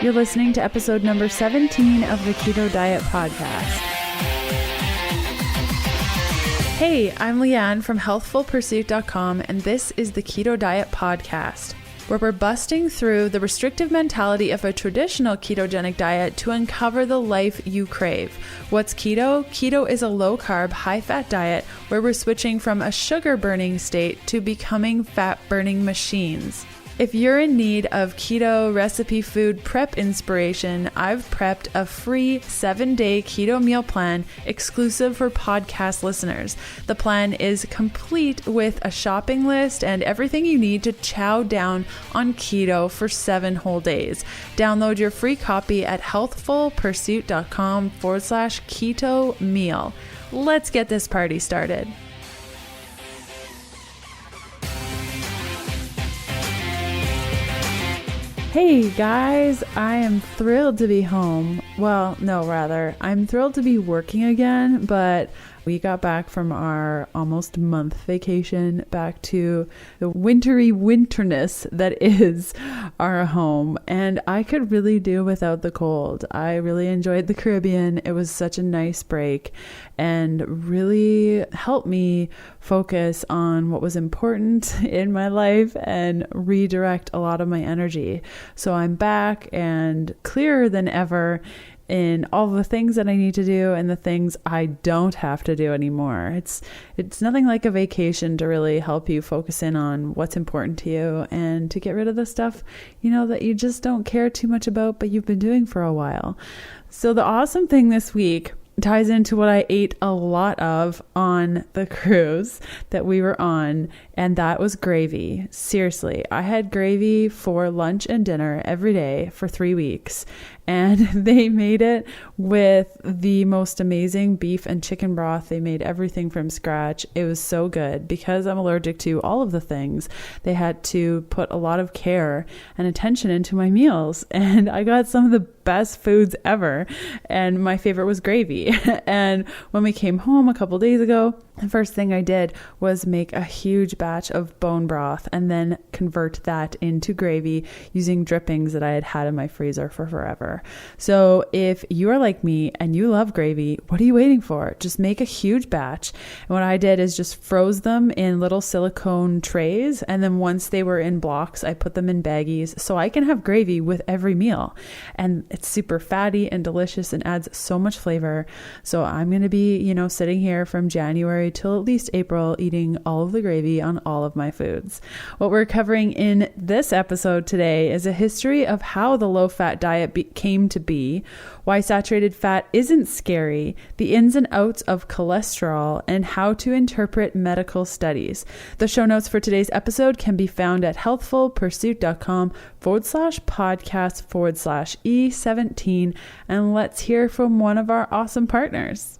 You're listening to episode number 17 of the Keto Diet Podcast. Hey, I'm Leanne from healthfulpursuit.com, and this is the Keto Diet Podcast, where we're busting through the restrictive mentality of a traditional ketogenic diet to uncover the life you crave. What's keto? Keto is a low-carb, high-fat diet where we're switching from a sugar-burning state to becoming fat-burning machines. If you're in need of keto recipe food prep inspiration, I've prepped a free 7-day keto meal plan exclusive for podcast listeners. The plan is complete with a shopping list and everything you need to chow down on keto for 7 whole days. Download your free copy at healthfulpursuit.com/keto meal. Let's get this party started. Hey guys, I am thrilled to be home. Well, no, rather, I'm thrilled to be working again, but we got back from our almost month vacation back to the wintry winterness that is our home. And I could really do without the cold. I really enjoyed the Caribbean. It was such a nice break and really helped me focus on what was important in my life and redirect a lot of my energy. So I'm back and clearer than ever in all the things that I need to do and the things I don't have to do anymore. It's nothing like a vacation to really help you focus in on what's important to you and to get rid of the stuff, that you just don't care too much about, but you've been doing for a while. So the awesome thing this week ties into what I ate a lot of on the cruise that we were on, and that was gravy. Seriously, I had gravy for lunch and dinner every day for 3 weeks, and they made it with the most amazing beef and chicken broth. They made everything from scratch. It was so good. Because I'm allergic to all of the things, they had to put a lot of care and attention into my meals, and I got some of the best foods ever, and my favorite was gravy. And when we came home a couple days ago, the first thing I did was make a huge batch of bone broth and then convert that into gravy using drippings that I had had in my freezer for forever. So if you are like me and you love gravy, what are you waiting for? Just make a huge batch. And what I did is just froze them in little silicone trays. And then once they were in blocks, I put them in baggies so I can have gravy with every meal. And it's super fatty and delicious and adds so much flavor. So I'm going to be, sitting here from January till at least April eating all of the gravy on all of my foods. What we're covering in this episode today is a history of how the low-fat diet came to be, why saturated fat isn't scary, the ins and outs of cholesterol, and how to interpret medical studies. The show notes for today's episode can be found at healthfulpursuit.com/podcast/E17, and let's hear from one of our awesome partners.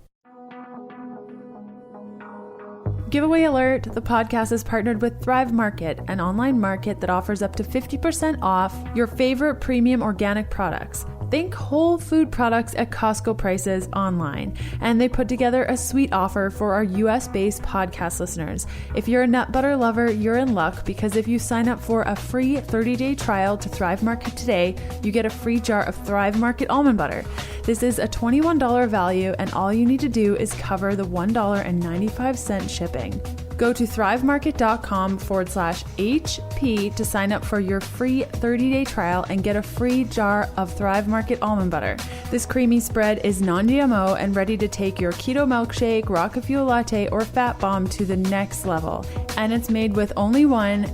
Giveaway alert, the podcast is partnered with Thrive Market, an online market that offers up to 50% off your favorite premium organic products. Think whole food products at Costco prices online. And they put together a sweet offer for our US-based podcast listeners. If you're a nut butter lover, you're in luck, because if you sign up for a free 30-day trial to Thrive Market today, you get a free jar of Thrive Market almond butter. This is a $21 value, and all you need to do is cover the $1.95 shipping. Go to thrivemarket.com/HP to sign up for your free 30-day trial and get a free jar of Thrive Market almond butter. This creamy spread is non-GMO and ready to take your keto milkshake, rocket fuel latte, or fat bomb to the next level. And it's made with only one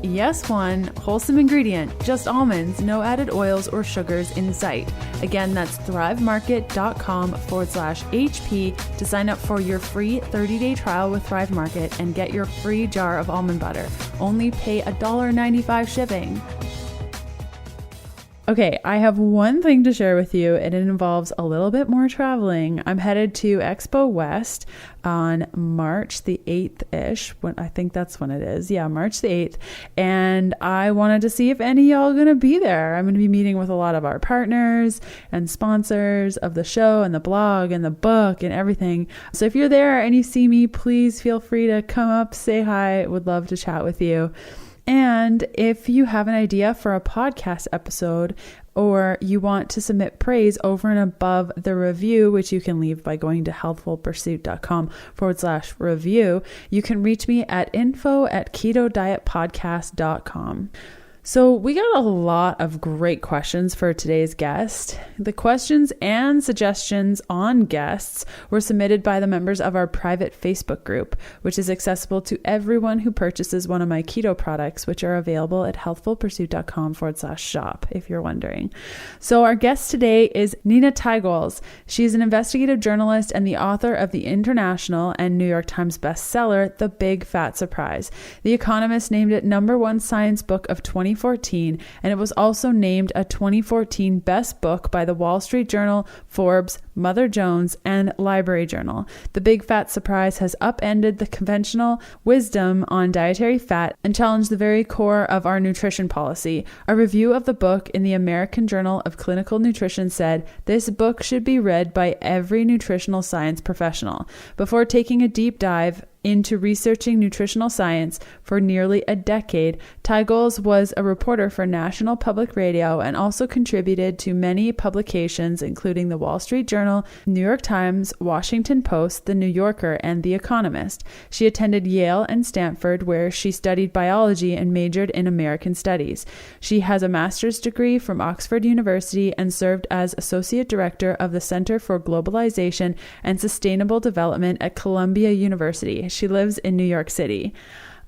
wholesome ingredient, just almonds, no added oils or sugars in sight. Again, that's thrivemarket.com/HP to sign up for your free 30-day trial with Thrive Market and get your free jar of almond butter. Only pay $1.95 shipping. Okay, I have one thing to share with you, and it involves a little bit more traveling. I'm headed to Expo West on March the 8th-ish. I think that's when it is. Yeah, March the 8th. And I wanted to see if any of y'all are going to be there. I'm going to be meeting with a lot of our partners and sponsors of the show and the blog and the book and everything. So if you're there and you see me, please feel free to come up, say hi. Would love to chat with you. And if you have an idea for a podcast episode, or you want to submit praise over and above the review, which you can leave by going to healthfulpursuit.com/review, you can reach me at info@ketodietpodcast.com. So we got a lot of great questions for today's guest. The questions and suggestions on guests were submitted by the members of our private Facebook group, which is accessible to everyone who purchases one of my keto products, which are available at healthfulpursuit.com/shop, if you're wondering. So our guest today is Nina Teicholz. She's an investigative journalist and the author of the international and New York Times bestseller, The Big Fat Surprise. The Economist named it #1 science book of 2014, and it was also named a 2014 best book by the Wall Street Journal, Forbes, Mother Jones, and Library Journal. The Big Fat Surprise has upended the conventional wisdom on dietary fat and challenged the very core of our nutrition policy. A review of the book in the American Journal of Clinical Nutrition said, "This book should be read by every nutritional science professional." Before taking a deep dive into researching nutritional science for nearly a decade, Teicholz was a reporter for National Public Radio and also contributed to many publications, including the Wall Street Journal, New York Times, Washington Post, The New Yorker, and The Economist. She attended Yale and Stanford, where she studied biology and majored in American Studies. She has a master's degree from Oxford University and served as Associate Director of the Center for Globalization and Sustainable Development at Columbia University. She lives in New York City.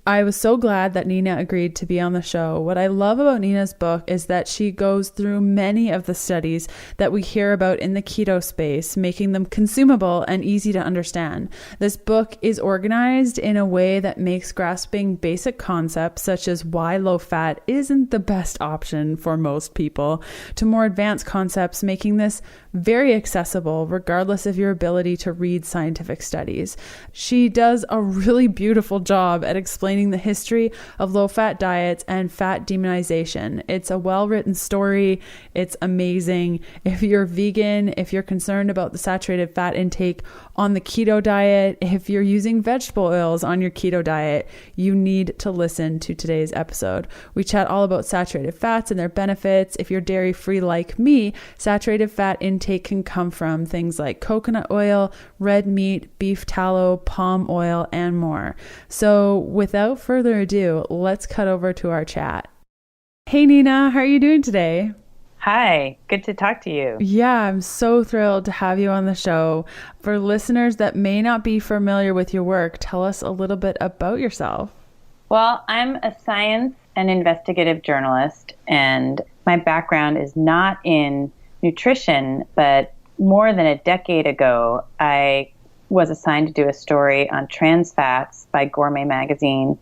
I was so glad that Nina agreed to be on the show. What I love about Nina's book is that she goes through many of the studies that we hear about in the keto space, making them consumable and easy to understand. This book is organized in a way that makes grasping basic concepts such as why low fat isn't the best option for most people, to more advanced concepts, making this very accessible regardless of your ability to read scientific studies. She does a really beautiful job at explaining the history of low-fat diets and fat demonization. It's a well-written story. It's amazing. If you're vegan, if you're concerned about the saturated fat intake on the keto diet, if you're using vegetable oils on your keto diet, you need to listen to today's episode. We chat all about saturated fats and their benefits. If you're dairy-free like me, saturated fat intake can come from things like coconut oil, red meat, beef tallow, palm oil, and more. So without further ado, let's cut over to our chat. Hey Nina, how are you doing today? Hi, good to talk to you. Yeah, I'm so thrilled to have you on the show. For listeners that may not be familiar with your work, tell us a little bit about yourself. Well, I'm a science and investigative journalist, and my background is not in nutrition, but more than a decade ago, I was assigned to do a story on trans fats by Gourmet magazine.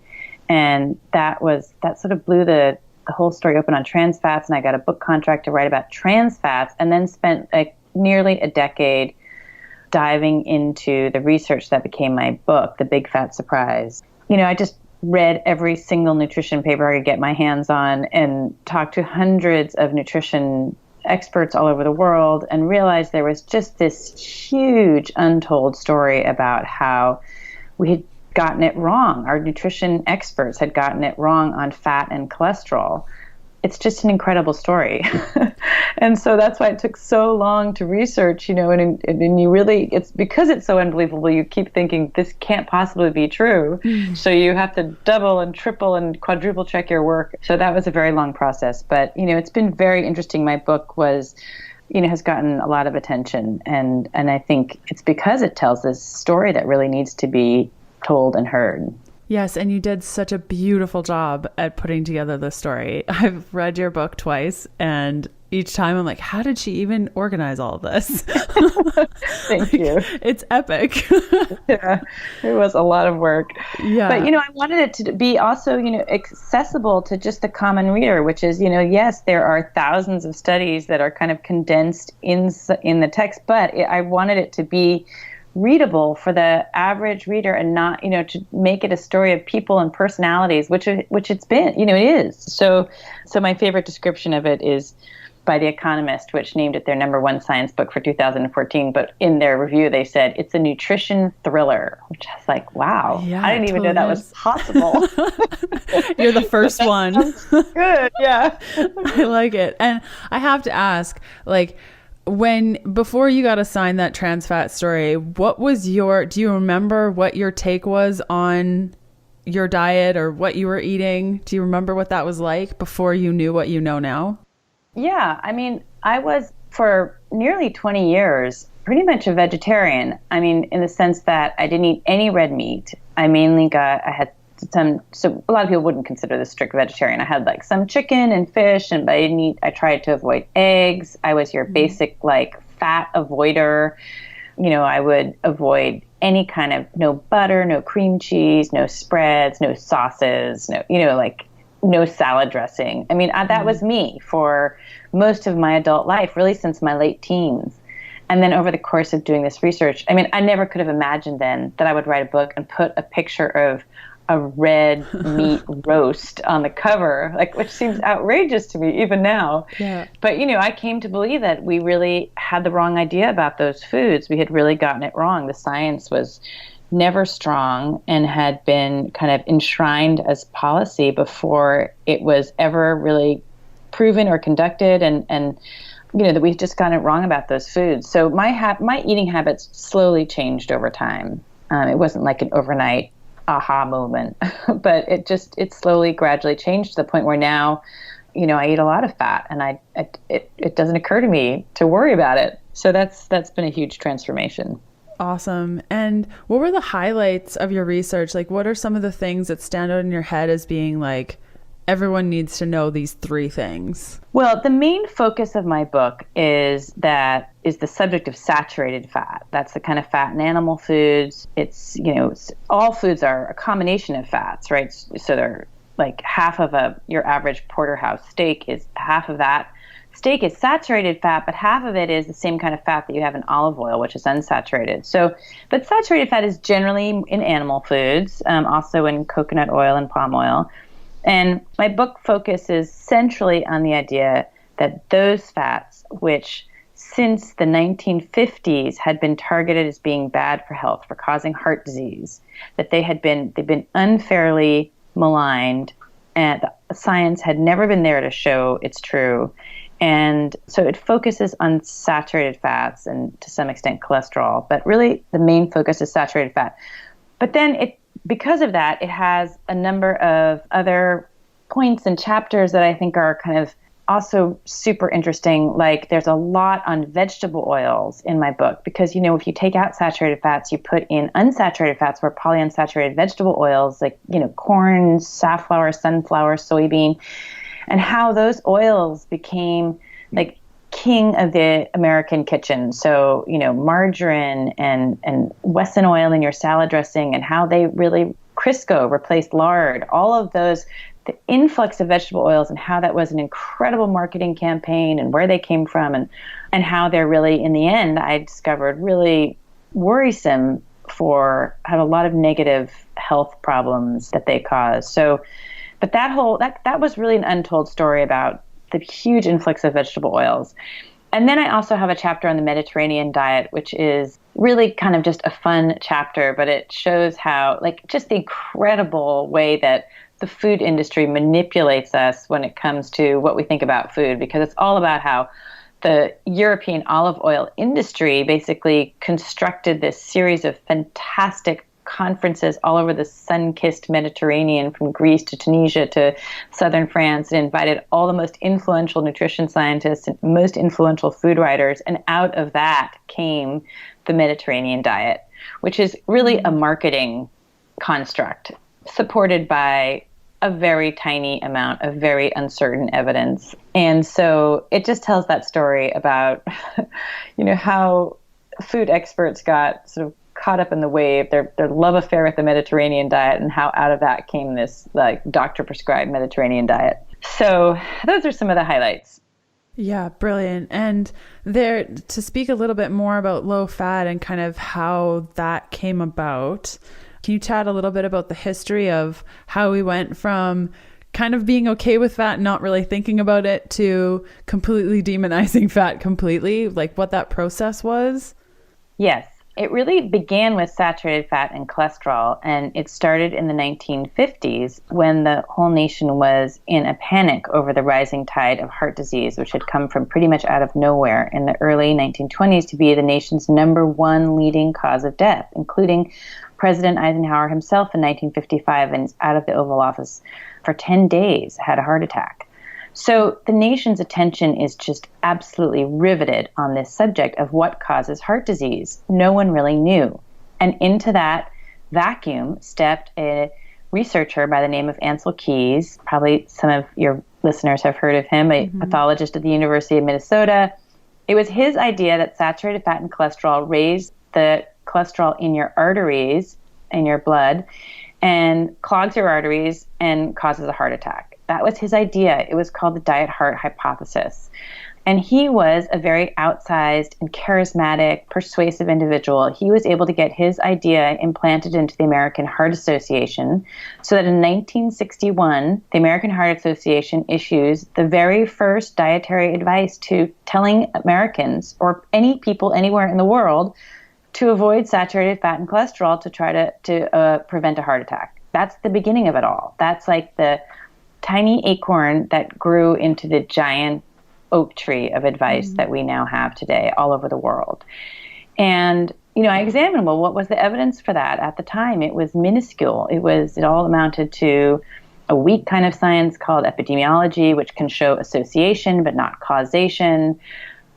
And that sort of blew the whole story open on trans fats. And I got a book contract to write about trans fats, and then spent nearly a decade diving into the research that became my book, The Big Fat Surprise. You know, I just read every single nutrition paper I could get my hands on and talked to hundreds of nutrition experts all over the world, and realized there was just this huge untold story about how we had gotten it wrong. Our nutrition experts had gotten it wrong on fat and cholesterol. It's just an incredible story. And so that's why it took so long to research, and you really, it's because it's so unbelievable, you keep thinking this can't possibly be true. So you have to double and triple and quadruple check your work. So that was a very long process, but it's been very interesting. My book has gotten a lot of attention, and I think it's because it tells this story that really needs to be told and heard. Yes, and you did such a beautiful job at putting together the story. I've read your book twice, and each time I'm like, how did she even organize all of this? Thank you. It's epic. Yeah, it was a lot of work. Yeah. But, I wanted it to be also, accessible to just the common reader, which is, yes, there are thousands of studies that are kind of condensed in the text, but I wanted it to be readable for the average reader, and not, to make it a story of people and personalities, which it's been, it is. So my favorite description of it is, by The Economist, which named it their #1 science book for 2014. But in their review, they said it's a nutrition thriller, which I was like, wow, Yeah, I didn't even know that was possible. You're the first one. Good, yeah. I like it. And I have to ask, like, before you got assigned that trans fat story, do you remember what your take was on your diet or what you were eating? Do you remember what that was like before you knew what you know now? Yeah, I mean, I was for nearly 20 years pretty much a vegetarian. I mean, in the sense that I didn't eat any red meat. I had so a lot of people wouldn't consider this strict vegetarian. I had like some chicken and fish, but I tried to avoid eggs. I was your basic like fat avoider. I would avoid any kind of no butter, no cream cheese, no spreads, no sauces, no salad dressing. I mean, that was me for most of my adult life, really since my late teens. And then over the course of doing this research, I mean, I never could have imagined then that I would write a book and put a picture of a red meat roast on the cover, which seems outrageous to me even now. Yeah. But, I came to believe that we really had the wrong idea about those foods. We had really gotten it wrong. The science was never strong and had been kind of enshrined as policy before it was ever really proven or conducted, and that we've just gotten it wrong about those foods. So my eating habits slowly changed over time. It wasn't like an overnight aha moment, but it slowly, gradually changed to the point where now, I eat a lot of fat, and it doesn't occur to me to worry about it. So that's been a huge transformation. Awesome. And what were the highlights of your research? Like, what are some of the things that stand out in your head as being like, everyone needs to know these 3 things? Well, the main focus of my book is the subject of saturated fat. That's the kind of fat in animal foods. It's, all foods are a combination of fats, right? So they're like half of your average porterhouse steak is half of that. Steak is saturated fat, but half of it is the same kind of fat that you have in olive oil, which is unsaturated. But saturated fat is generally in animal foods, also in coconut oil and palm oil. And my book focuses centrally on the idea that those fats, which since the 1950s had been targeted as being bad for health, for causing heart disease, that they've been unfairly maligned, and the science had never been there to show it's true. And so it focuses on saturated fats and to some extent cholesterol, but really the main focus is saturated fat. But then because of that, it has a number of other points and chapters that I think are kind of also super interesting. Like there's a lot on vegetable oils in my book because, if you take out saturated fats, you put in unsaturated fats or polyunsaturated vegetable oils like, corn, safflower, sunflower, soybean, and how those oils became like king of the American kitchen. So, margarine and Wesson oil in your salad dressing, and how they really, Crisco replaced lard, all of those, the influx of vegetable oils, and how that was an incredible marketing campaign, and where they came from, and how they're really, in the end, I discovered really worrisome have a lot of negative health problems that they cause. So, but that was really an untold story about the huge influx of vegetable oils. And then I also have a chapter on the Mediterranean diet, which is really kind of just a fun chapter, but it shows how, just the incredible way that the food industry manipulates us when it comes to what we think about food, because it's all about how the European olive oil industry basically constructed this series of fantastic conferences all over the sun-kissed Mediterranean, from Greece to Tunisia to southern France, and invited all the most influential nutrition scientists and most influential food writers. And out of that came the Mediterranean diet, which is really a marketing construct supported by a very tiny amount of very uncertain evidence. And so it just tells that story about, how food experts got sort of caught up in the wave, their love affair with the Mediterranean diet, and how out of that came this doctor prescribed Mediterranean diet. So those are some of the highlights. Yeah, brilliant. And to speak a little bit more about low fat and kind of how that came about, can you chat a little bit about the history of how we went from kind of being okay with fat and not really thinking about it to completely demonizing fat completely, like what that process was? Yes. It really began with saturated fat and cholesterol, and it started in the 1950s when the whole nation was in a panic over the rising tide of heart disease, which had come from pretty much out of nowhere in the early 1920s to be the nation's #1 leading cause of death, including President Eisenhower himself in 1955, and out of the Oval Office for 10 days, had a heart attack. So the nation's attention is just absolutely riveted on this subject of what causes heart disease. No one really knew. And into that vacuum stepped a researcher by the name of Ancel Keys. Probably some of your listeners have heard of him, a pathologist at the University of Minnesota. It was his idea that saturated fat and cholesterol raise the cholesterol in your arteries, in your blood, and clogs your arteries and causes a heart attack. That was his idea. It was called the diet heart hypothesis. And he was a very outsized and charismatic, persuasive individual. He was able to get his idea implanted into the American Heart Association so that in 1961, the American Heart Association issues the very first dietary advice to telling Americans or any people anywhere in the world to avoid saturated fat and cholesterol to try to prevent a heart attack. That's the beginning of it all. That's like the tiny acorn that grew into the giant oak tree of advice that we now have today all over the world. And, I examined, well, what was the evidence for that at the time? It was minuscule. It all amounted to a weak kind of science called epidemiology, which can show association but not causation.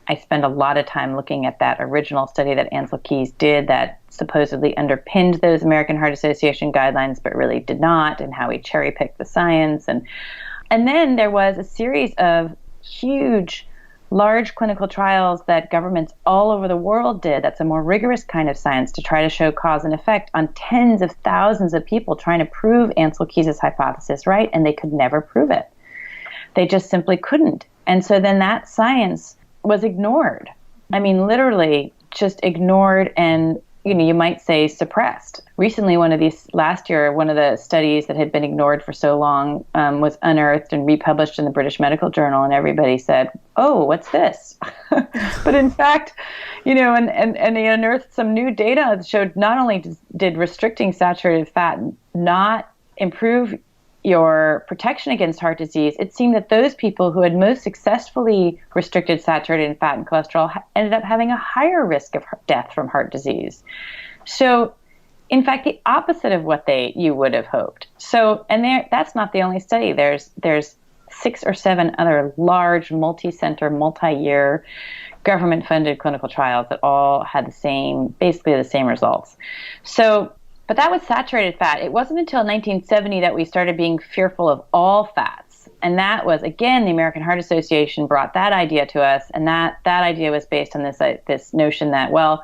I spent a lot of time looking at that original study that Ancel Keys did that supposedly underpinned those American Heart Association guidelines, but really did not, and how he cherry-picked the science. And then there was a series of huge, large clinical trials that governments all over the world did. That's a more rigorous kind of science to try to show cause and effect on tens of thousands of people trying to prove Ancel Keys' hypothesis right, and they could never prove it. They just simply couldn't. And so then that science was ignored. I mean, literally just ignored and, you might say suppressed. Recently, last year, one of the studies that had been ignored for so long was unearthed and republished in the British Medical Journal, and everybody said, oh, what's this? But in fact, and they unearthed some new data that showed not only did restricting saturated fat not improve your protection against heart disease, it seemed that those people who had most successfully restricted saturated fat and cholesterol ended up having a higher risk of death from heart disease. So, in fact, the opposite of what you would have hoped. So, that's not the only study. There's 6 or 7 other large, multi-center, multi-year, government-funded clinical trials that all had basically the same results. So, but that was saturated fat. It wasn't until 1970 that we started being fearful of all fats. And that was, again, the American Heart Association brought that idea to us. And that idea was based on this notion that, well,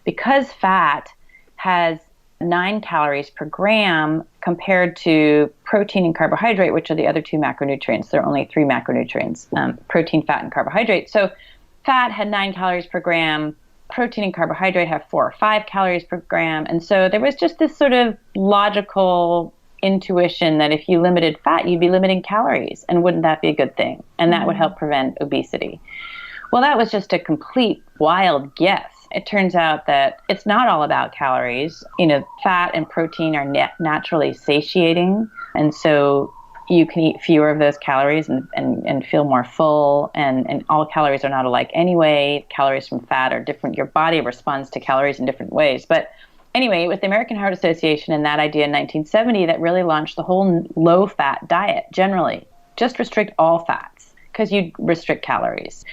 because fat has 9 calories per gram compared to protein and carbohydrate, which are the other 2 macronutrients. There are only 3 macronutrients, protein, fat, and carbohydrate. So fat had 9 calories per gram. Protein and carbohydrate have 4 or 5 calories per gram. And so there was just this sort of logical intuition that if you limited fat, you'd be limiting calories. And wouldn't that be a good thing? And that would help prevent obesity. Well, that was just a complete wild guess. It turns out that it's not all about calories. Fat and protein are naturally satiating. And so you can eat fewer of those calories and feel more full. And all calories are not alike anyway. Calories from fat are different. Your body responds to calories in different ways. But anyway, it was the American Heart Association and that idea in 1970 that really launched the whole low-fat diet generally. Just restrict all fats because you restrict calories.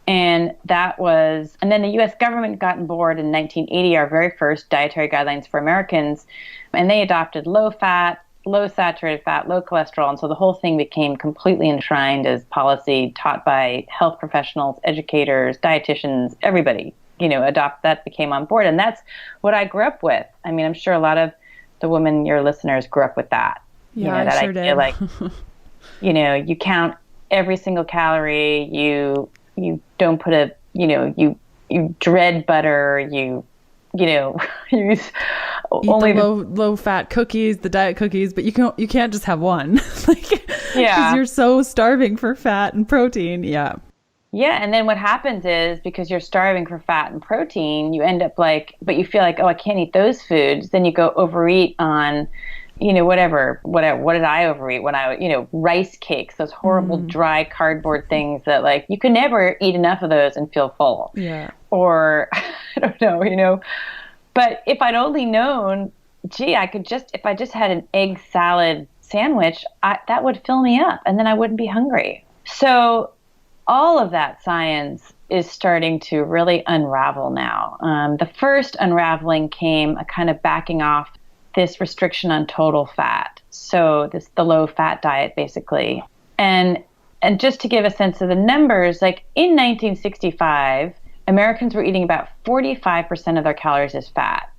And then the U.S. government got on board in 1980, our very first dietary guidelines for Americans, and they adopted low-fat, low saturated fat, low cholesterol. And so the whole thing became completely enshrined as policy taught by health professionals, educators, dietitians, everybody, that became on board. And that's what I grew up with. I mean, I'm sure a lot of the women, your listeners, grew up with that. Yeah, that I sure idea, did. Like, you count every single calorie, you don't put you dread butter, use eat only the low fat cookies, the diet cookies, but you can't just have one. Like, yeah, because you're so starving for fat and protein. Yeah. Yeah, and then what happens is because you're starving for fat and protein, you end up like, but you feel like, oh, I can't eat those foods. Then you go overeat on, whatever. What did I overeat when rice cakes, those horrible dry cardboard things that like you can never eat enough of those and feel full. Yeah. Or I don't know, but if I'd only known, gee, if I just had an egg salad sandwich, that would fill me up and then I wouldn't be hungry. So all of that science is starting to really unravel now. The first unraveling came a kind of backing off this restriction on total fat. So the low fat diet, basically. And just to give a sense of the numbers, like in 1965, Americans were eating about 45% of their calories as fat.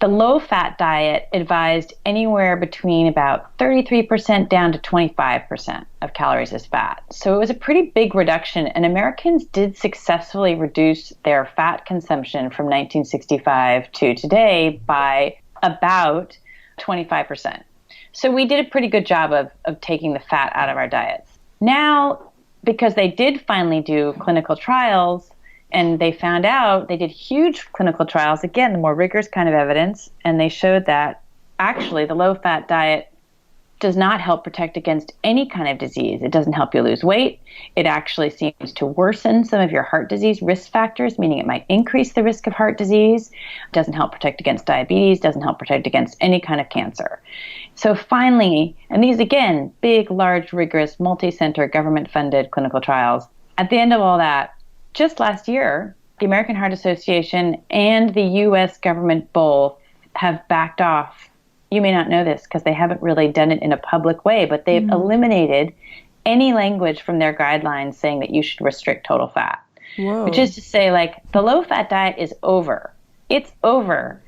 The low-fat diet advised anywhere between about 33% down to 25% of calories as fat. So it was a pretty big reduction, and Americans did successfully reduce their fat consumption from 1965 to today by about 25%. So we did a pretty good job of taking the fat out of our diets. Now, because they did finally do clinical trials, and they found out, they did huge clinical trials, again, the more rigorous kind of evidence, and they showed that actually the low-fat diet does not help protect against any kind of disease. It doesn't help you lose weight. It actually seems to worsen some of your heart disease risk factors, meaning it might increase the risk of heart disease. It doesn't help protect against diabetes, doesn't help protect against any kind of cancer. So finally, and these, again, big, large, rigorous, multi-center, government-funded clinical trials, at the end of all that, just last year, the American Heart Association and the U.S. government both have backed off. You may not know this because they haven't really done it in a public way, but they've eliminated any language from their guidelines saying that you should restrict total fat. Whoa. Which is to say, like, the low-fat diet is over. It's over.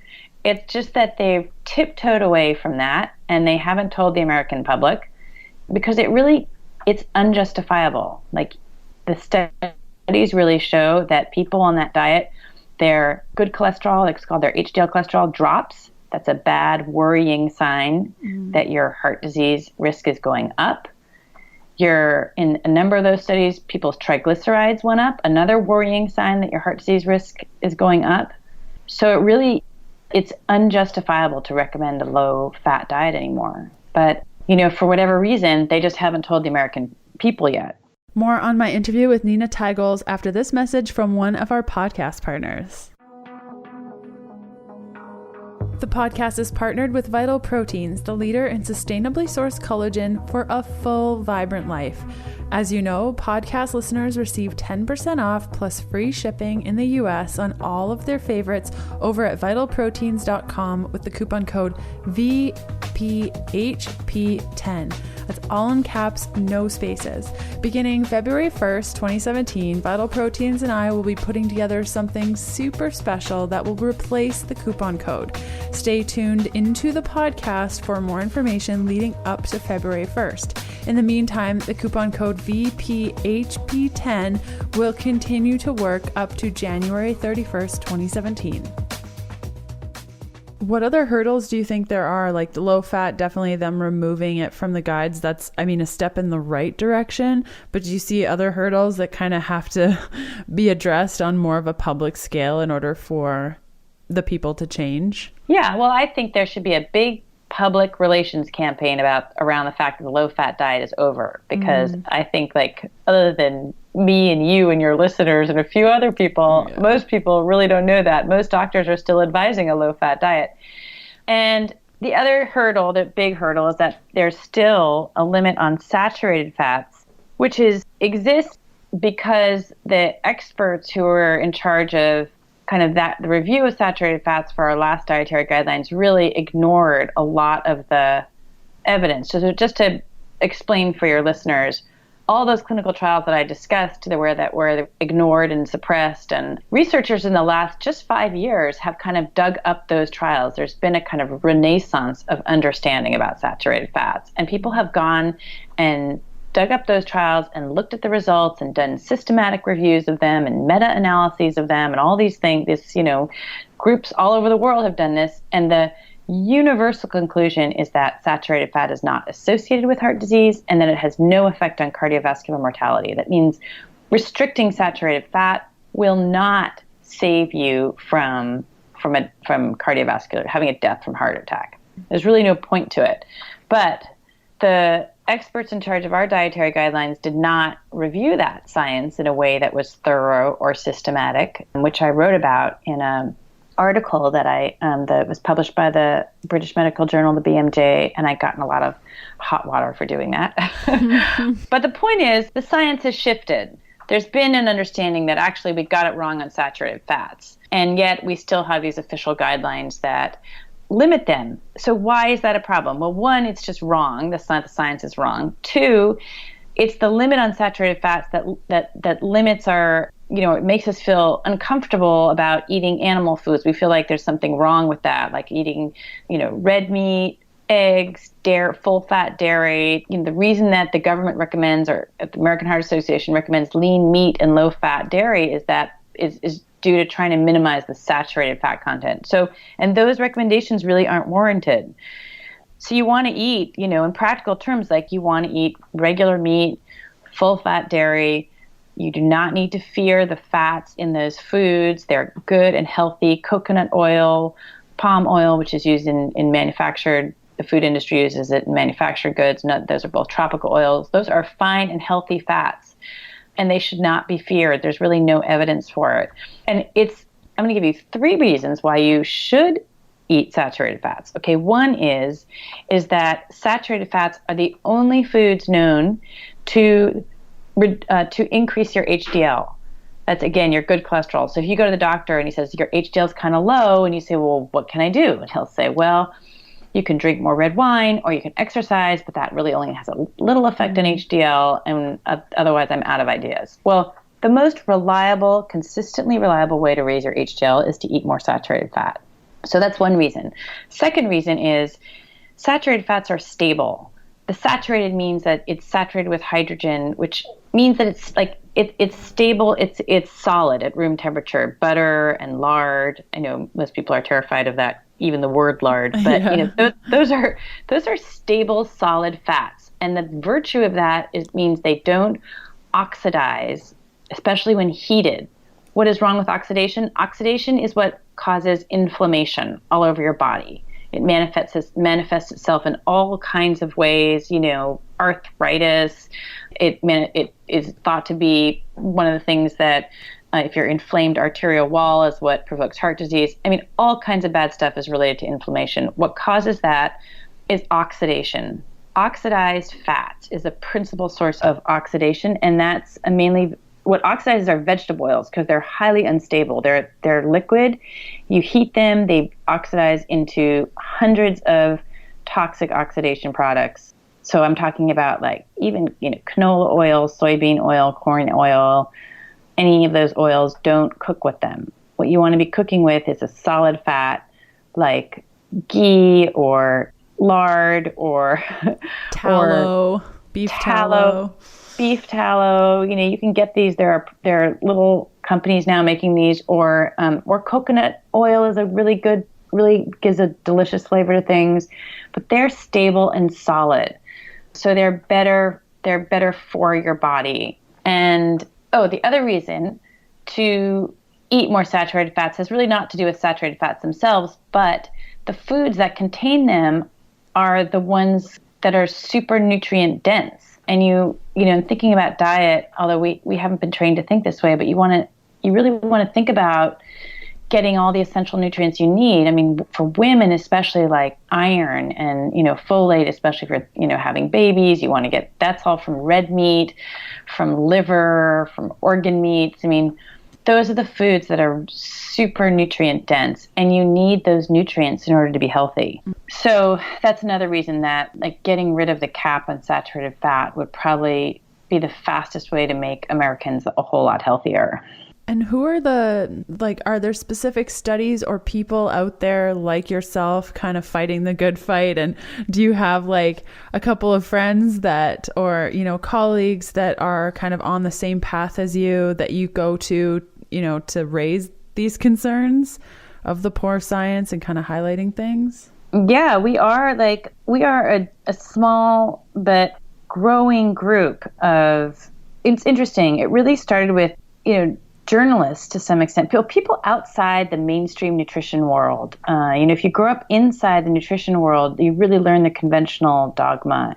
It's just that they've tiptoed away from that, and they haven't told the American public because it's unjustifiable. Like, the studies really show that people on that diet, their good cholesterol, it's called their HDL cholesterol, drops. That's a bad, worrying sign that your heart disease risk is going up. In a number of those studies, people's triglycerides went up, another worrying sign that your heart disease risk is going up. So it's unjustifiable to recommend a low-fat diet anymore. But, for whatever reason, they just haven't told the American people yet. More on my interview with Nina Teicholz after this message from one of our podcast partners. The podcast is partnered with Vital Proteins, the leader in sustainably sourced collagen for a full, vibrant life. As you know, podcast listeners receive 10% off plus free shipping in the US on all of their favorites over at vitalproteins.com with the coupon code VPHP10. That's all in caps, no spaces. Beginning February 1st, 2017, Vital Proteins and I will be putting together something super special that will replace the coupon code. Stay tuned into the podcast for more information leading up to February 1st. In the meantime, the coupon code VPHP10 will continue to work up to January 31st, 2017. What other hurdles do you think there are? Like the low fat, definitely them removing it from the guides. That's, a step in the right direction. But do you see other hurdles that kind of have to be addressed on more of a public scale in order for the people to change? Yeah, well, I think there should be a big public relations campaign around the fact that the low-fat diet is over. Because I think, like, other than me and you and your listeners and a few other people, most people really don't know that. Most doctors are still advising a low-fat diet. And the other hurdle, the big hurdle, is that there's still a limit on saturated fats, which exists because the experts who are in charge of kind of the review of saturated fats for our last dietary guidelines really ignored a lot of the evidence. So just to explain for your listeners, all those clinical trials that I discussed that were ignored and suppressed, and researchers in the last just 5 years have kind of dug up those trials. There's been a kind of renaissance of understanding about saturated fats, and people have gone and dug up those trials and looked at the results and done systematic reviews of them and meta-analyses of them and all these things. Groups all over the world have done this, and the universal conclusion is that saturated fat is not associated with heart disease and that it has no effect on cardiovascular mortality. That means restricting saturated fat will not save you from cardiovascular, having a death from heart attack. There's really no point to it. But the experts in charge of our dietary guidelines did not review that science in a way that was thorough or systematic, which I wrote about in an article that was published by the British Medical Journal, the BMJ, and I got in a lot of hot water for doing that. But the point is, the science has shifted. There's been an understanding that actually we got it wrong on saturated fats, and yet we still have these official guidelines that limit them. So why is that a problem? Well, one, it's just wrong. The science is wrong. Two, it's the limit on saturated fats that limits our, it makes us feel uncomfortable about eating animal foods. We feel like there's something wrong with that, like eating, red meat, eggs, dairy, full-fat dairy. The reason that the government recommends, or the American Heart Association recommends, lean meat and low-fat dairy is due to trying to minimize the saturated fat content. So, and those recommendations really aren't warranted. So you want to eat, in practical terms, like you want to eat regular meat, full-fat dairy. You do not need to fear the fats in those foods. They're good and healthy. Coconut oil, palm oil, which is used in manufactured, the food industry uses it in manufactured goods. Those are both tropical oils. Those are fine and healthy fats, and they should not be feared. There's really no evidence for it. And I'm going to give you 3 reasons why you should eat saturated fats. Okay, one is that saturated fats are the only foods known to increase your HDL. That's, again, your good cholesterol. So if you go to the doctor and he says your HDL is kind of low, and you say, well, what can I do? And he'll say, well, you can drink more red wine or you can exercise, but that really only has a little effect on HDL, and otherwise I'm out of ideas. Well, the most reliable, consistently reliable way to raise your HDL is to eat more saturated fat. So that's one reason. Second reason is saturated fats are stable. The saturated means that it's saturated with hydrogen, which means that it's like it's stable, it's solid at room temperature. Butter and lard, I know most people are terrified of that, even the word lard, but those are stable, solid fats. And the virtue of that means they don't oxidize, especially when heated. What is wrong with oxidation? Oxidation is what causes inflammation all over your body. It manifests itself in all kinds of ways, arthritis. It is thought to be one of the things that, if your inflamed arterial wall is what provokes heart disease. I mean, all kinds of bad stuff is related to inflammation. What causes that is oxidation. Oxidized fat is a principal source of oxidation, and that's mainly what oxidizes are vegetable oils because they're highly unstable. They're liquid. You heat them, they oxidize into hundreds of toxic oxidation products. So I'm talking about like even canola oil, soybean oil, corn oil. Any of those oils, don't cook with them. What you want to be cooking with is a solid fat like ghee or lard or tallow, or beef tallow. Beef tallow, you can get these. There are little companies now making these, or coconut oil is really gives a delicious flavor to things, but they're stable and solid, so they're better for your body. And the other reason to eat more saturated fats has really not to do with saturated fats themselves, but the foods that contain them are the ones that are super nutrient dense. And thinking about diet, although we haven't been trained to think this way, but you really want to think about getting all the essential nutrients you need. I mean, for women, especially like iron and, folate, especially if you're, having babies, you want to get, that's all from red meat, from liver, from organ meats. I mean, those are the foods that are super nutrient dense, and you need those nutrients in order to be healthy. So that's another reason that like getting rid of the cap on saturated fat would probably be the fastest way to make Americans a whole lot healthier. And who are are there specific studies or people out there like yourself kind of fighting the good fight? And do you have like a couple of friends that, or, colleagues that are kind of on the same path as you that you go to, to raise these concerns of the poor science and kind of highlighting things? Yeah, we are a small but growing group of, it's interesting. It really started with, journalists to some extent, people outside the mainstream nutrition world. If you grow up inside the nutrition world, you really learn the conventional dogma.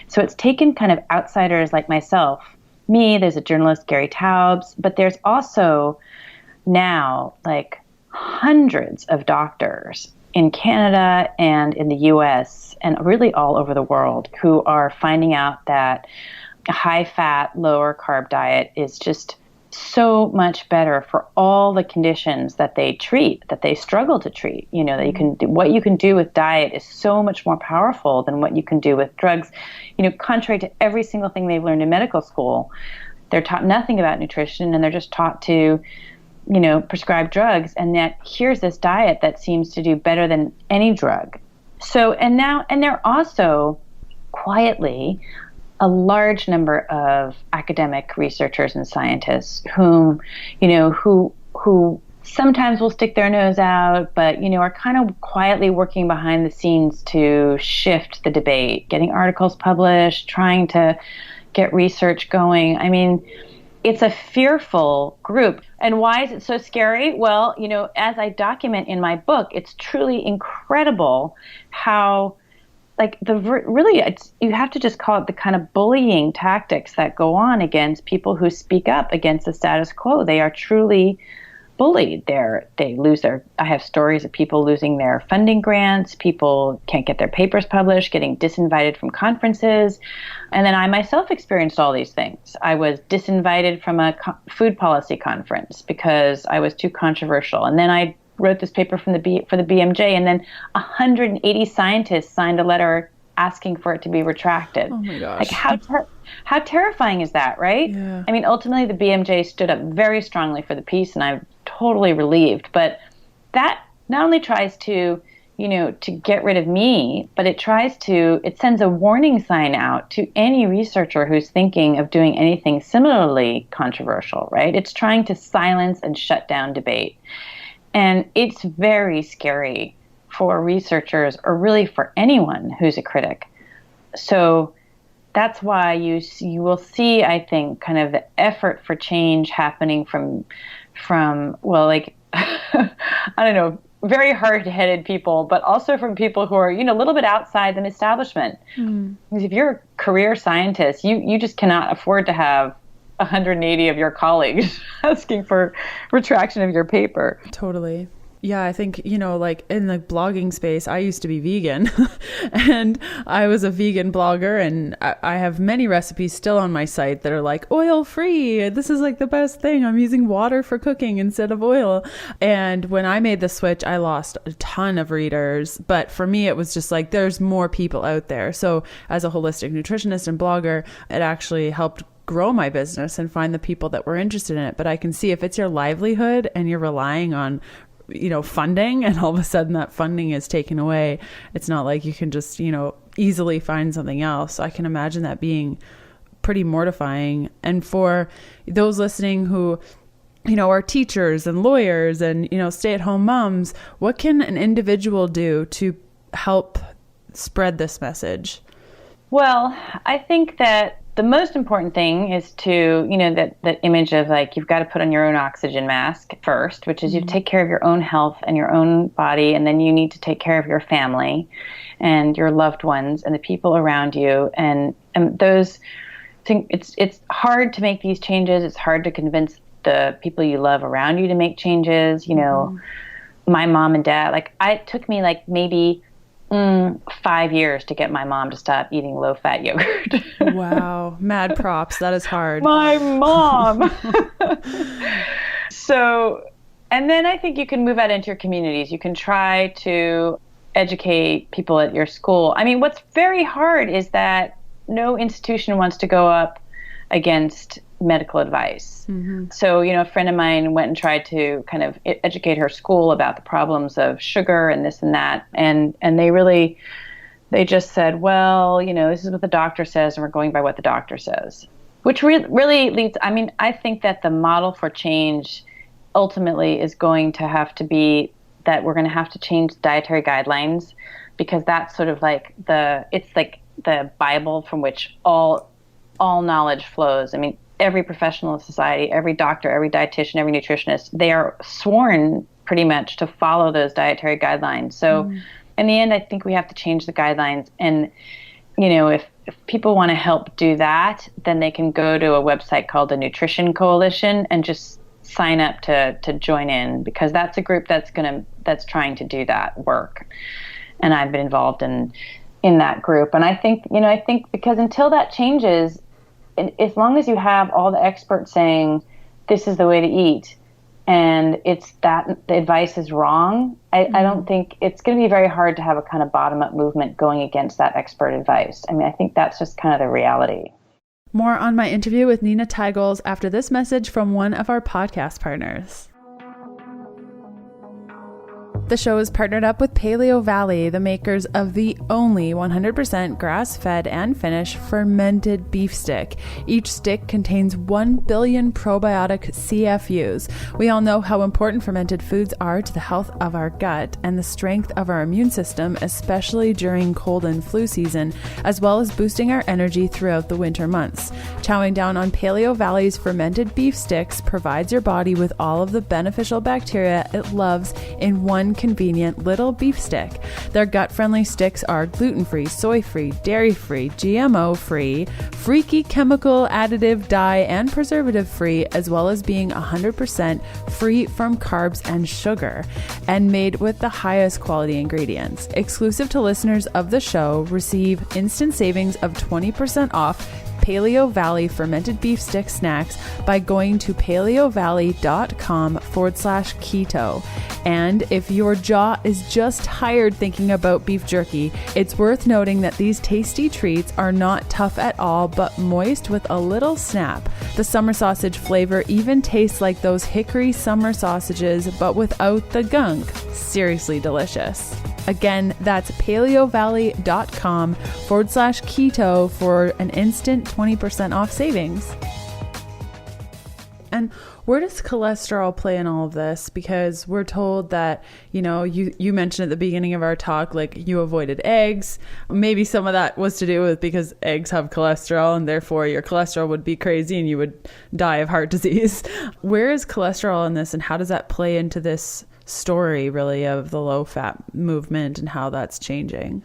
So it's taken kind of outsiders like myself, there's a journalist, Gary Taubes, but there's also now like hundreds of doctors in Canada and in the US and really all over the world who are finding out that a high-fat, lower-carb diet is just so much better for all the conditions that they treat, that they struggle to treat. That what you can do with diet is so much more powerful than what you can do with drugs. Contrary to every single thing they've learned in medical school, they're taught nothing about nutrition, and they're just taught to prescribe drugs, and yet here's this diet that seems to do better than any drug. So, and there are also quietly a large number of academic researchers and scientists who sometimes will stick their nose out, but, are kind of quietly working behind the scenes to shift the debate, getting articles published, trying to get research going. I mean, it's a fearful group. And why is it so scary? Well, as I document in my book, it's truly incredible how, you have to just call it the kind of bullying tactics that go on against people who speak up against the status quo. They are truly bullied. I have stories of people losing their funding grants, people can't get their papers published, getting disinvited from conferences. And then I myself experienced all these things. I was disinvited from a food policy conference because I was too controversial. And then I wrote this paper for the BMJ, and then 180 scientists signed a letter asking for it to be retracted. Oh my gosh. How terrifying is that, right? Yeah. I mean, ultimately the BMJ stood up very strongly for the peace, and I'm totally relieved. But that not only tries to, to get rid of me, but it sends a warning sign out to any researcher who's thinking of doing anything similarly controversial, right? It's trying to silence and shut down debate. And it's very scary for researchers, or really for anyone who's a critic. So that's why you will see, I think, kind of the effort for change happening from I don't know, very hard-headed people, but also from people who are, a little bit outside the establishment. Because if you're a career scientist, you just cannot afford to have 180 of your colleagues asking for retraction of your paper. Totally. Yeah, I think, in the blogging space, I used to be vegan and I was a vegan blogger, and I have many recipes still on my site that are like oil free. This is like the best thing. I'm using water for cooking instead of oil. And when I made the switch, I lost a ton of readers. But for me, it was just like, there's more people out there. So as a holistic nutritionist and blogger, it actually helped grow my business and find the people that were interested in it. But I can see if it's your livelihood and you're relying on funding, and all of a sudden that funding is taken away, it's not like you can just, easily find something else. I can imagine that being pretty mortifying. And for those listening who, are teachers and lawyers and, stay-at-home moms, what can an individual do to help spread this message? Well, I think that the most important thing is to, that image of like, you've got to put on your own oxygen mask first, which is you take care of your own health and your own body. And then you need to take care of your family and your loved ones and the people around you. And those things, it's hard to make these changes. It's hard to convince the people you love around you to make changes. My mom and dad, it took me maybe 5 years to get my mom to stop eating low-fat yogurt. Wow. Mad props. That is hard. My mom. So, and then I think you can move out into your communities. You can try to educate people at your school. I mean, what's very hard is that no institution wants to go up against medical advice. Mm-hmm. So, a friend of mine went and tried to kind of educate her school about the problems of sugar and this and that. And they just said, well, this is what the doctor says, and we're going by what the doctor says, which really leads, I think that the model for change ultimately is going to have to be that we're going to have to change dietary guidelines, because that's sort of like it's like the Bible from which all knowledge flows. I mean, every professional in society, every doctor, every dietitian, every nutritionist, they are sworn pretty much to follow those dietary guidelines. So in the end, I think we have to change the guidelines. And, if people want to help do that, then they can go to a website called the Nutrition Coalition and just sign up to join in, because that's a group that's trying to do that work. And I've been involved in that group. And I think because until that changes, as long as you have all the experts saying this is the way to eat, and it's that the advice is wrong, I don't think it's going to be very hard to have a kind of bottom-up movement going against that expert advice. I mean, I think that's just kind of the reality. More on my interview with Nina Teicholz after this message from one of our podcast partners. The show is partnered up with Paleo Valley, the makers of the only 100% grass-fed and finished fermented beef stick. Each stick contains 1 billion probiotic CFUs. We all know how important fermented foods are to the health of our gut and the strength of our immune system, especially during cold and flu season, as well as boosting our energy throughout the winter months. Chowing down on Paleo Valley's fermented beef sticks provides your body with all of the beneficial bacteria it loves in one convenient little beef stick. Their gut-friendly sticks are gluten-free, soy-free, dairy-free, GMO-free, freaky chemical additive, dye, and preservative-free, as well as being 100% free from carbs and sugar, and made with the highest quality ingredients. Exclusive to listeners of the show, receive instant savings of 20% off Paleo Valley fermented beef stick snacks by going to paleovalley.com/keto. And if your jaw is just tired thinking about beef jerky, it's worth noting that these tasty treats are not tough at all, but moist with a little snap. The summer sausage flavor even tastes like those hickory summer sausages, but without the gunk. Seriously delicious. Again, that's paleovalley.com/keto for an instant 20% off savings. And where does cholesterol play in all of this? Because we're told that, you mentioned at the beginning of our talk, like you avoided eggs. Maybe some of that was to do with because eggs have cholesterol and therefore your cholesterol would be crazy and you would die of heart disease. Where is cholesterol in this, and how does that play into this story really of the low fat movement and how that's changing?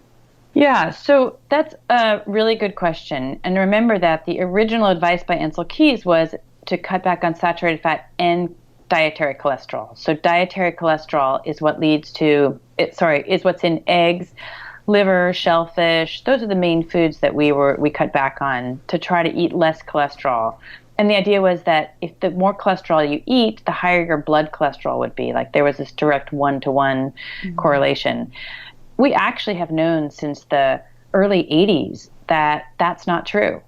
Yeah, so that's a really good question. And remember that the original advice by Ancel Keys was to cut back on saturated fat and dietary cholesterol. So dietary cholesterol is what is what's in eggs, liver, shellfish. Those are the main foods that we cut back on to try to eat less cholesterol. And the idea was that if the more cholesterol you eat, the higher your blood cholesterol would be. Like there was this direct one-to-one correlation. We actually have known since the early 80s that that's not true.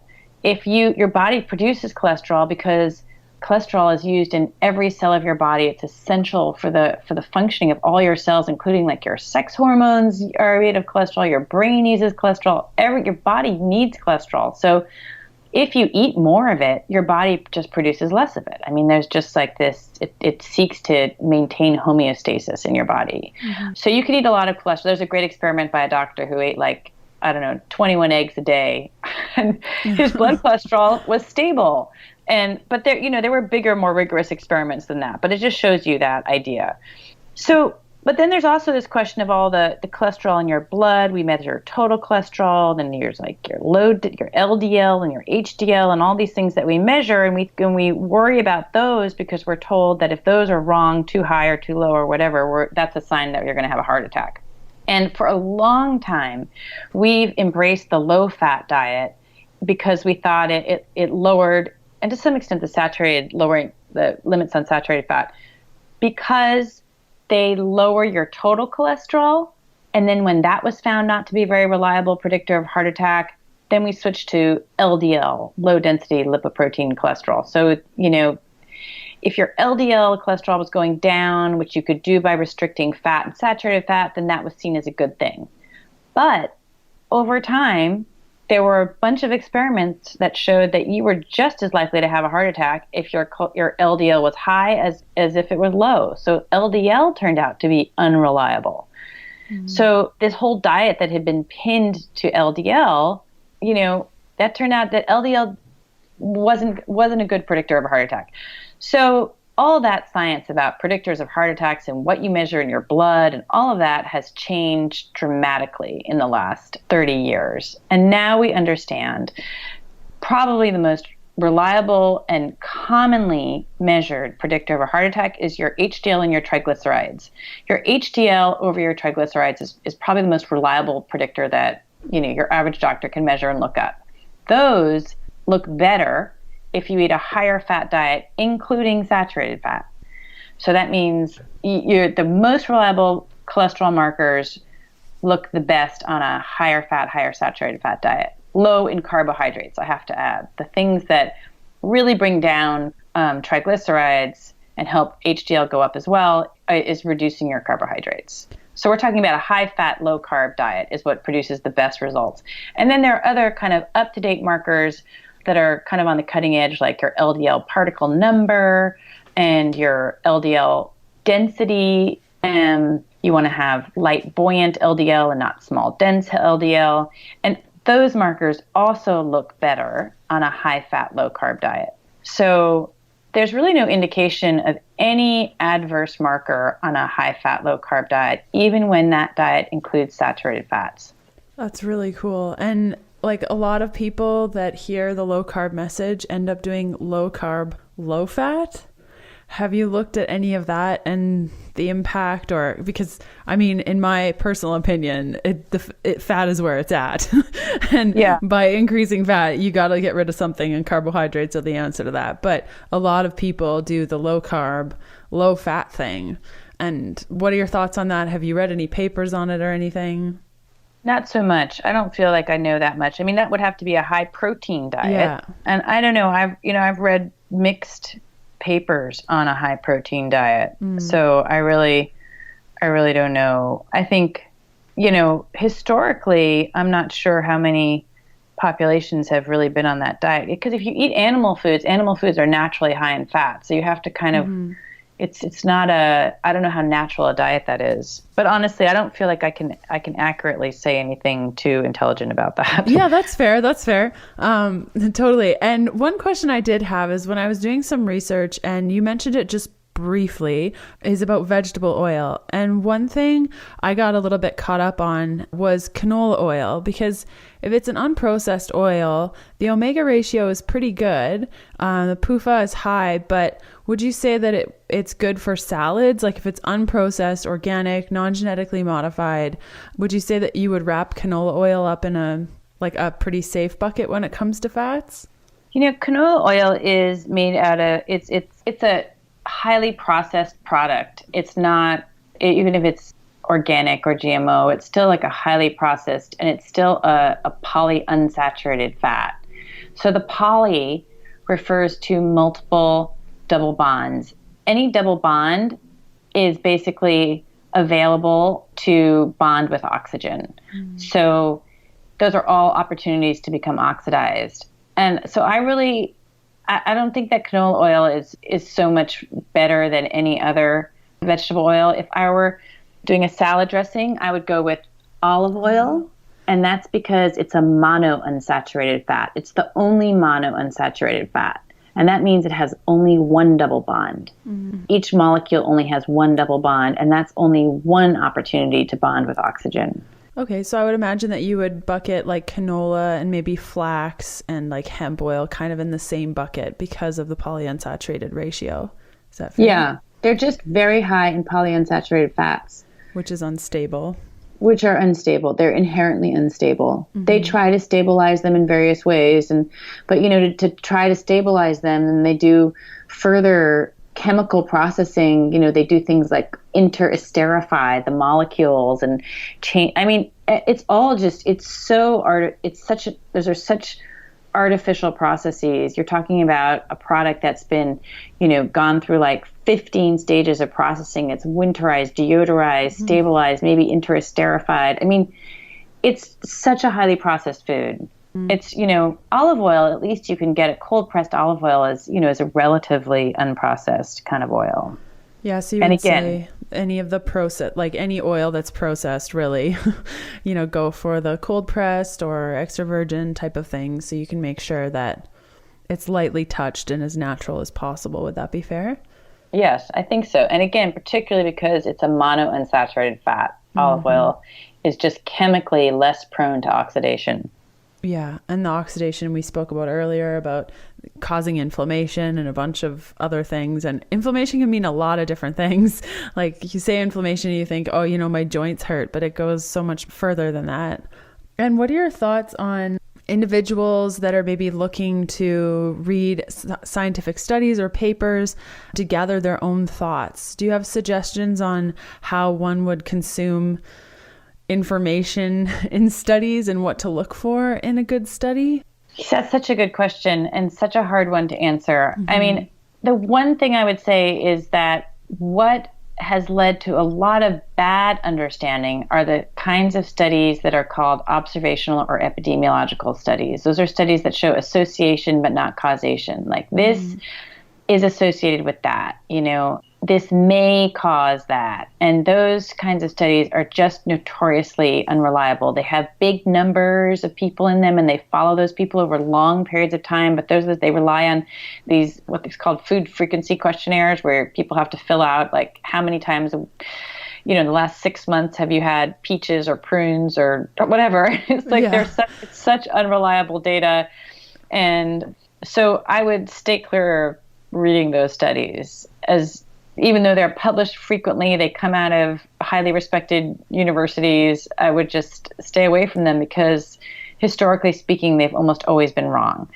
If your body produces cholesterol because cholesterol is used in every cell of your body. It's essential for the functioning of all your cells, including like your sex hormones are made of cholesterol, your brain uses cholesterol, your body needs cholesterol. So if you eat more of it, your body just produces less of it. I mean, there's just like this, it seeks to maintain homeostasis in your body. Mm-hmm. So you could eat a lot of cholesterol. There's a great experiment by a doctor who ate 21 eggs a day, and his blood cholesterol was stable. But there were bigger, more rigorous experiments than that. But it just shows you that idea. So, but then there's also this question of all the cholesterol in your blood. We measure total cholesterol, then there's like your LDL and your HDL and all these things that we measure, and we worry about those because we're told that if those are wrong, too high or too low or whatever, that's a sign that you're going to have a heart attack. And for a long time, we've embraced the low-fat diet because we thought it lowered, and to some extent lowering the limits on saturated fat, because they lower your total cholesterol. And then when that was found not to be a very reliable predictor of heart attack, then we switched to LDL, low-density lipoprotein cholesterol. So, if your LDL cholesterol was going down, which you could do by restricting fat and saturated fat, then that was seen as a good thing. But over time, there were a bunch of experiments that showed that you were just as likely to have a heart attack if your LDL was high as if it was low. So LDL turned out to be unreliable. So this whole diet that had been pinned to LDL, that turned out that LDL wasn't a good predictor of a heart attack. So all that science about predictors of heart attacks and what you measure in your blood and all of that has changed dramatically in the last 30 years. And now we understand probably the most reliable and commonly measured predictor of a heart attack is your HDL and your triglycerides. Your HDL over your triglycerides is probably the most reliable predictor that your average doctor can measure and look up. Those look better if you eat a higher fat diet, including saturated fat. So that means the most reliable cholesterol markers look the best on a higher fat, higher saturated fat diet. Low in carbohydrates, I have to add. The things that really bring down triglycerides and help HDL go up as well is reducing your carbohydrates. So we're talking about a high-fat, low-carb diet is what produces the best results. And then there are other kind of up-to-date markers that are kind of on the cutting edge, like your LDL particle number and your LDL density. You want to have light buoyant LDL and not small dense LDL. And those markers also look better on a high-fat, low-carb diet. So there's really no indication of any adverse marker on a high-fat, low-carb diet, even when that diet includes saturated fats. That's really cool. And like a lot of people that hear the low-carb message end up doing low-carb, low-fat. Have you looked at any of that and the impact? Or because, I mean, in my personal opinion, fat is where it's at. And by increasing fat, you got to get rid of something, and carbohydrates are the answer to that. But a lot of people do the low carb, low fat thing. And what are your thoughts on that? Have you read any papers on it or anything? Not so much. I don't feel like I know that much. I mean, that would have to be a high protein diet. Yeah. And I don't know. I've read mixed papers on a high protein diet. So I really don't know. I think, historically, I'm not sure how many populations have really been on that diet, because if you eat animal foods are naturally high in fat. So you have to kind of, it's not I don't know how natural a diet that is. But honestly, I don't feel like I can accurately say anything too intelligent about that. Yeah, that's fair. Totally. And one question I did have is when I was doing some research, and you mentioned it just briefly, is about vegetable oil. And one thing I got a little bit caught up on was canola oil, because if it's an unprocessed oil, the omega ratio is pretty good. The PUFA is high, but would you say that it's good for salads? Like if it's unprocessed, organic, non-genetically modified, would you say that you would wrap canola oil up in a pretty safe bucket when it comes to fats? Canola oil is made out of, it's a highly processed product. It's not, even if it's organic or GMO, it's still like a highly processed, and it's still a polyunsaturated fat. So the poly refers to multiple double bonds. Any double bond is basically available to bond with oxygen. So those are all opportunities to become oxidized. And so I don't think that canola oil is so much better than any other vegetable oil. If I were doing a salad dressing, I would go with olive oil, and that's because it's a monounsaturated fat. It's the only monounsaturated fat, and that means it has only one double bond. Each molecule only has one double bond, and that's only one opportunity to bond with oxygen. Okay, so I would imagine that you would bucket like canola and maybe flax and like hemp oil kind of in the same bucket because of the polyunsaturated ratio. Is that fair? Yeah, they're just very high in polyunsaturated fats. Which is unstable. Which are unstable. They're inherently unstable. They try to stabilize them in various ways, but to try to stabilize them, and they do further chemical processing. They do things like interesterify the molecules and change. I mean, it's all just, those are such artificial processes. You're talking about a product that's been, gone through like 15 stages of processing. It's winterized, deodorized, stabilized, maybe interesterified. I mean, it's such a highly processed food. It's, olive oil, at least you can get it. Cold pressed olive oil is a relatively unprocessed kind of oil. Yeah, so you would say any of the like any oil that's processed, really, go for the cold pressed or extra virgin type of thing, so you can make sure that it's lightly touched and as natural as possible. Would that be fair? Yes, I think so. And again, particularly because it's a monounsaturated fat, olive oil is just chemically less prone to oxidation. Yeah, and the oxidation we spoke about earlier about causing inflammation and a bunch of other things. And inflammation can mean a lot of different things. Like you say inflammation, you think, oh, my joints hurt, but it goes so much further than that. And what are your thoughts on individuals that are maybe looking to read scientific studies or papers to gather their own thoughts? Do you have suggestions on how one would consume information in studies and what to look for in a good study? That's such a good question and such a hard one to answer. I mean, the one thing I would say is that what has led to a lot of bad understanding are the kinds of studies that are called observational or epidemiological studies. Those are studies that show association but not causation. Like this is associated with that, this may cause that. And those kinds of studies are just notoriously unreliable. They have big numbers of people in them and they follow those people over long periods of time. But they rely on these, what is called food frequency questionnaires, where people have to fill out like how many times, in the last 6 months have you had peaches or prunes or whatever. It's like it's such unreliable data. And so I would stay clear of reading those studies, as even though they're published frequently, they come out of highly respected universities. I would just stay away from them because historically speaking, they've almost always been wrong.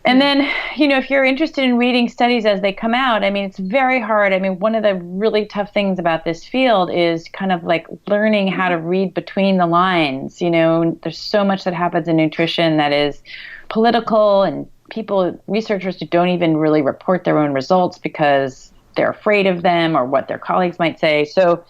And then, if you're interested in reading studies as they come out, I mean, it's very hard. I mean, one of the really tough things about this field is kind of like learning how to read between the lines. There's so much that happens in nutrition that is political, and researchers who don't even really report their own results because they're afraid of them or what their colleagues might say. So,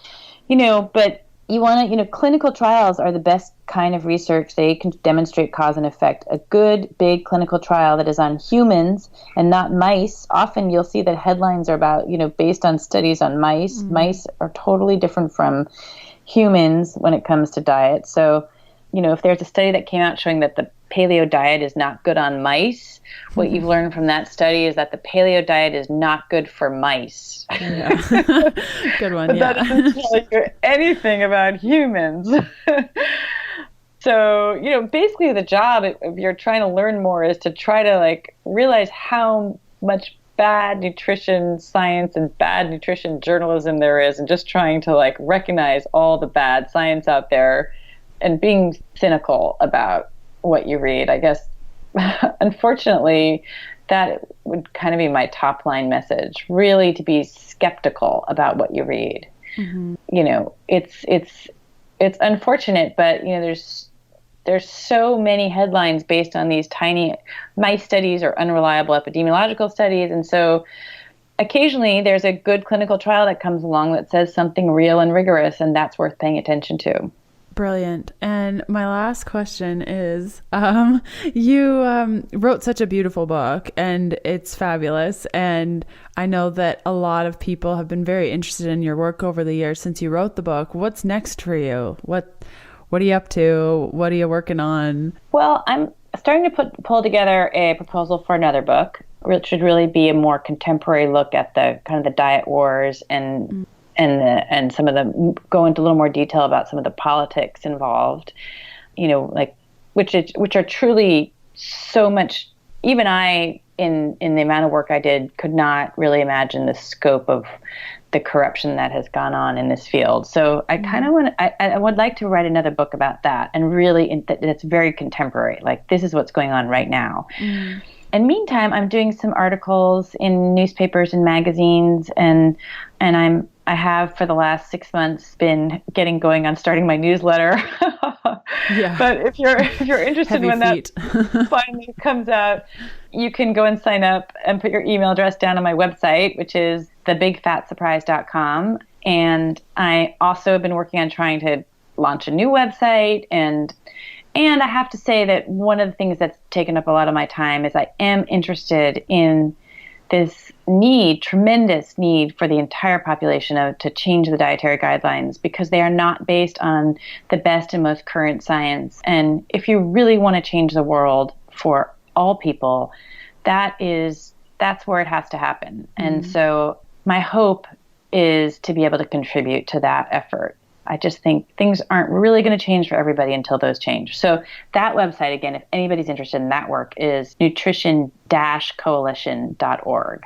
but you want to, clinical trials are the best kind of research. They can demonstrate cause and effect. A good, big clinical trial that is on humans and not mice. Often you'll see that headlines are about, based on studies on mice. Mice are totally different from humans when it comes to diet. So, if there's a study that came out showing that the paleo diet is not good on mice, what you've learned from that study is that the paleo diet is not good for mice. Yeah. Good one. But that doesn't tell you anything about humans. So, basically the job, if you're trying to learn more, is to try to realize how much bad nutrition science and bad nutrition journalism there is, and just trying to recognize all the bad science out there and being cynical about what you read. I guess, unfortunately, that would kind of be my top line message, really, to be skeptical about what you read. It's unfortunate, but there's so many headlines based on these tiny mice studies or unreliable epidemiological studies. And so occasionally there's a good clinical trial that comes along that says something real and rigorous, and that's worth paying attention to. Brilliant. And my last question is, you wrote such a beautiful book, and it's fabulous. And I know that a lot of people have been very interested in your work over the years since you wrote the book. What's next for you? What are you up to? What are you working on? Well, I'm starting to pull together a proposal for another book, which should really be a more contemporary look at the kind of the diet wars and some of the, go into a little more detail about some of the politics involved, which are truly so much. Even I, in the amount of work I did, could not really imagine the scope of the corruption that has gone on in this field. So I kind of I would like to write another book about that, and really that's very contemporary. This is what's going on right now. And meantime, I'm doing some articles in newspapers and magazines, and I have for the last 6 months been getting going on starting my newsletter. Yeah. But if you're interested when that finally comes out, you can go and sign up and put your email address down on my website, which is thebigfatsurprise.com. And I also have been working on trying to launch a new website, and And I have to say that one of the things that's taken up a lot of my time is I am interested in this tremendous need for the entire population to change the dietary guidelines, because they are not based on the best and most current science. And if you really want to change the world for all people, that's where it has to happen. And so my hope is to be able to contribute to that effort. I just think things aren't really going to change for everybody until those change. So that website, again, if anybody's interested in that work, is nutrition-coalition.org.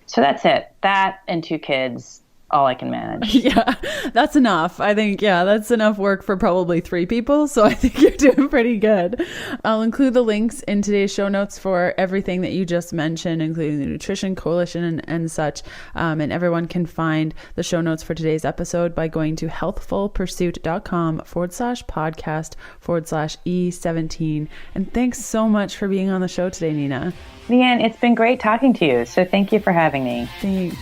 So that's it. That and 2 kids, all I can manage. Yeah, that's enough. I think, that's enough work for probably 3 people. So I think you're doing pretty good. I'll include the links in today's show notes for everything that you just mentioned, including the Nutrition Coalition and such. And everyone can find the show notes for today's episode by going to healthfulpursuit.com/podcast/E17. And thanks so much for being on the show today, Nina. Leanne, it's been great talking to you. So thank you for having me. Thanks.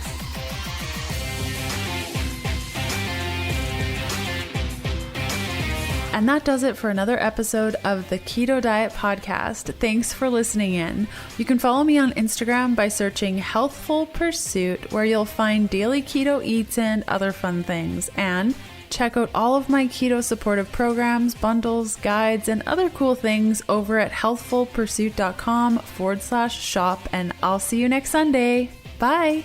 And that does it for another episode of the Keto Diet Podcast. Thanks for listening in. You can follow me on Instagram by searching Healthful Pursuit, where you'll find daily keto eats and other fun things. And check out all of my keto supportive programs, bundles, guides, and other cool things over at healthfulpursuit.com/shop. And I'll see you next Sunday. Bye.